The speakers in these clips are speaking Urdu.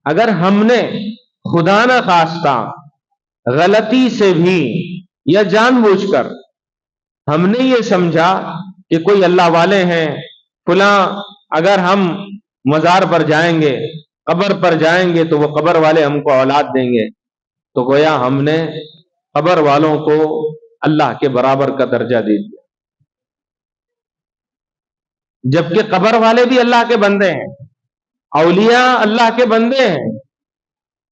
اگر ہم نے خدا نہ خواستہ غلطی سے بھی یا جان بوجھ کر ہم نے یہ سمجھا کہ کوئی اللہ والے ہیں فلاں، اگر ہم مزار پر جائیں گے، قبر پر جائیں گے تو وہ قبر والے ہم کو اولاد دیں گے، تو گویا ہم نے قبر والوں کو اللہ کے برابر کا درجہ دے دیا، جبکہ قبر والے بھی اللہ کے بندے ہیں، اولیاء اللہ کے بندے ہیں،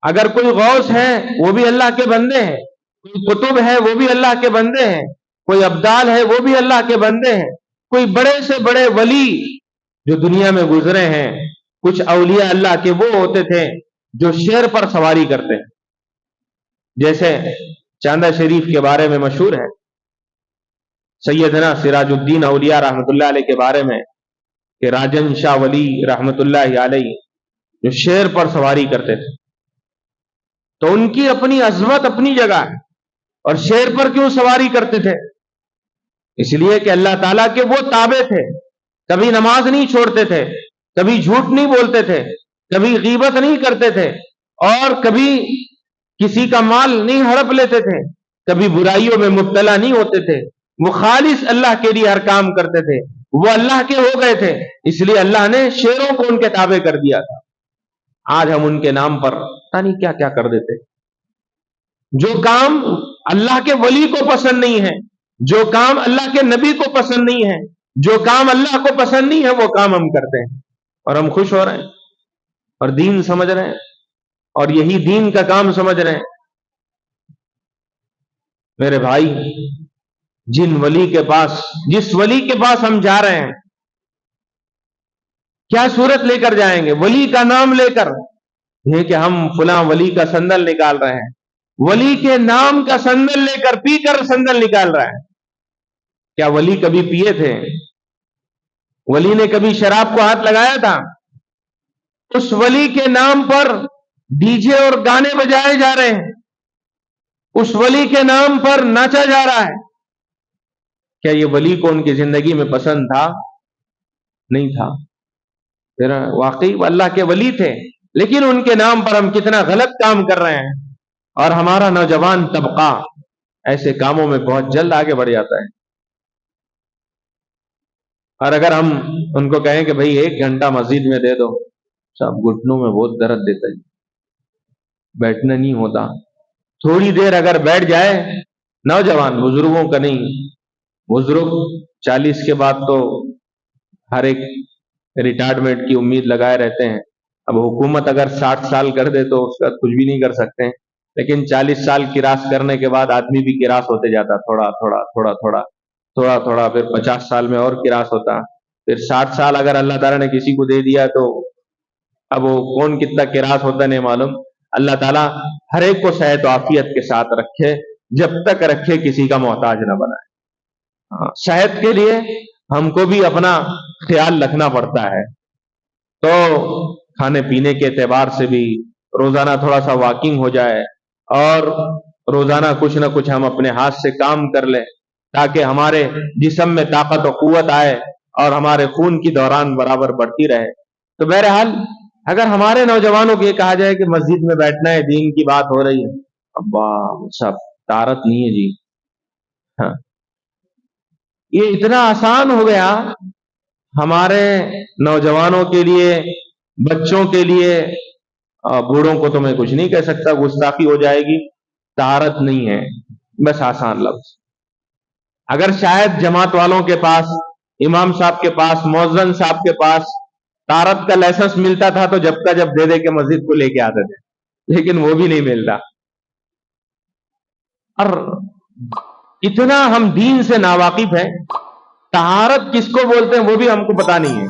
اگر کوئی غوث ہے وہ بھی اللہ کے بندے ہیں، کوئی قطب ہے وہ بھی اللہ کے بندے ہیں، کوئی ابدال ہے وہ بھی اللہ کے بندے ہیں، کوئی بڑے سے بڑے ولی جو دنیا میں گزرے ہیں، کچھ اولیاء اللہ کے وہ ہوتے تھے جو شیر پر سواری کرتے ہیں، جیسے چاندہ شریف کے بارے میں مشہور ہے، سیدنا سراج الدین اولیاء رحمت اللہ علیہ کے بارے میں کہ راجن شاہ ولی رحمت اللہ علیہ جو شیر پر سواری کرتے تھے، تو ان کی اپنی عظمت اپنی جگہ ہے، اور شیر پر کیوں سواری کرتے تھے؟ اس لیے کہ اللہ تعالیٰ کے وہ تابع تھے، کبھی نماز نہیں چھوڑتے تھے، کبھی جھوٹ نہیں بولتے تھے، کبھی غیبت نہیں کرتے تھے، اور کبھی کسی کا مال نہیں ہڑپ لیتے تھے، کبھی برائیوں میں مبتلا نہیں ہوتے تھے، وہ خالص اللہ کے لیے ہر کام کرتے تھے، وہ اللہ کے ہو گئے تھے، اس لیے اللہ نے شیروں کو ان کے تابع کر دیا تھا۔ آج ہم ان کے نام پر پتہ نہیں کیا کیا کر دیتے، جو کام اللہ کے ولی کو پسند نہیں ہے، جو کام اللہ کے نبی کو پسند نہیں ہے، جو کام اللہ کو پسند نہیں ہے، وہ کام ہم کرتے ہیں اور ہم خوش ہو رہے ہیں اور دین سمجھ رہے ہیں اور یہی دین کا کام سمجھ رہے ہیں۔ میرے بھائی، جن ولی کے پاس، جس ولی کے پاس ہم جا رہے ہیں، کیا صورت لے کر جائیں گے؟ ولی کا نام لے کر، یہ کہ ہم فلاں ولی کا سندل نکال رہے ہیں، ولی کے نام کا سندل لے کر پی کر سندل نکال رہا ہے۔ کیا ولی کبھی پیے تھے؟ ولی نے کبھی شراب کو ہاتھ لگایا تھا؟ اس ولی کے نام پر ڈی جے اور گانے بجائے جا رہے ہیں، اس ولی کے نام پر ناچا جا رہا ہے۔ کیا یہ ولی کو ان کی زندگی میں پسند تھا؟ نہیں تھا۔ پھر واقعی وہ اللہ کے ولی تھے، لیکن ان کے نام پر ہم کتنا غلط کام کر رہے ہیں، اور ہمارا نوجوان طبقہ ایسے کاموں میں بہت جلد آگے بڑھ جاتا ہے۔ اور اگر ہم ان کو کہیں کہ بھئی 1 گھنٹہ مسجد میں دے دو، سب گھٹنوں میں بہت درد دیتا ہے، بیٹھنا نہیں ہوتا۔ تھوڑی دیر اگر بیٹھ جائے، نوجوان، بزرگوں کا نہیں، بزرگ 40 کے بعد تو ہر ایک ریٹائرمنٹ کی امید لگائے رہتے ہیں۔ اب حکومت اگر 60 سال کر دے تو اس کا کچھ بھی نہیں کر سکتے ہیں، لیکن 40 سال کراس کرنے کے بعد آدمی بھی کراس ہوتے جاتا، تھوڑا تھوڑا تھوڑا تھوڑا تھوڑا تھوڑا، پھر 50 سال میں اور کراس ہوتا، پھر 60 سال اگر اللہ تعالیٰ نے کسی کو دے دیا تو اب وہ کون کتنا کراس ہوتا نہیں معلوم۔ اللہ تعالیٰ ہر ایک کو صحت و عافیت کے ساتھ رکھے، جب تک رکھے کسی کا محتاج نہ بنائے۔ صحت کے لیے ہم کو بھی اپنا خیال رکھنا پڑتا ہے، تو کھانے پینے کے اعتبار سے بھی روزانہ تھوڑا سا واکنگ ہو جائے، اور روزانہ کچھ نہ کچھ ہم اپنے ہاتھ سے کام کر لیں، تاکہ ہمارے جسم میں طاقت و قوت آئے اور ہمارے خون کی دوران برابر بڑھتی رہے۔ تو بہرحال اگر ہمارے نوجوانوں کو یہ کہا جائے کہ مسجد میں بیٹھنا ہے، دین کی بات ہو رہی ہے، ابا سب طہارت نہیں ہے جی، ہاں، یہ اتنا آسان ہو گیا ہمارے نوجوانوں کے لیے، بچوں کے لیے، بوڑھوں کو تو میں کچھ نہیں کہہ سکتا، گستاخی ہو جائے گی، طہارت نہیں ہے، بس آسان لفظ۔ اگر شاید جماعت والوں کے پاس، امام صاحب کے پاس، مؤذن صاحب کے پاس طہارت کا لائسنس ملتا تھا تو جب کا جب دے دے کے مسجد کو لے کے آتے تھے، لیکن وہ بھی نہیں ملتا۔ اور اتنا ہم دین سے ناواقف ہیں، طہارت کس کو بولتے ہیں وہ بھی ہم کو پتا نہیں ہے۔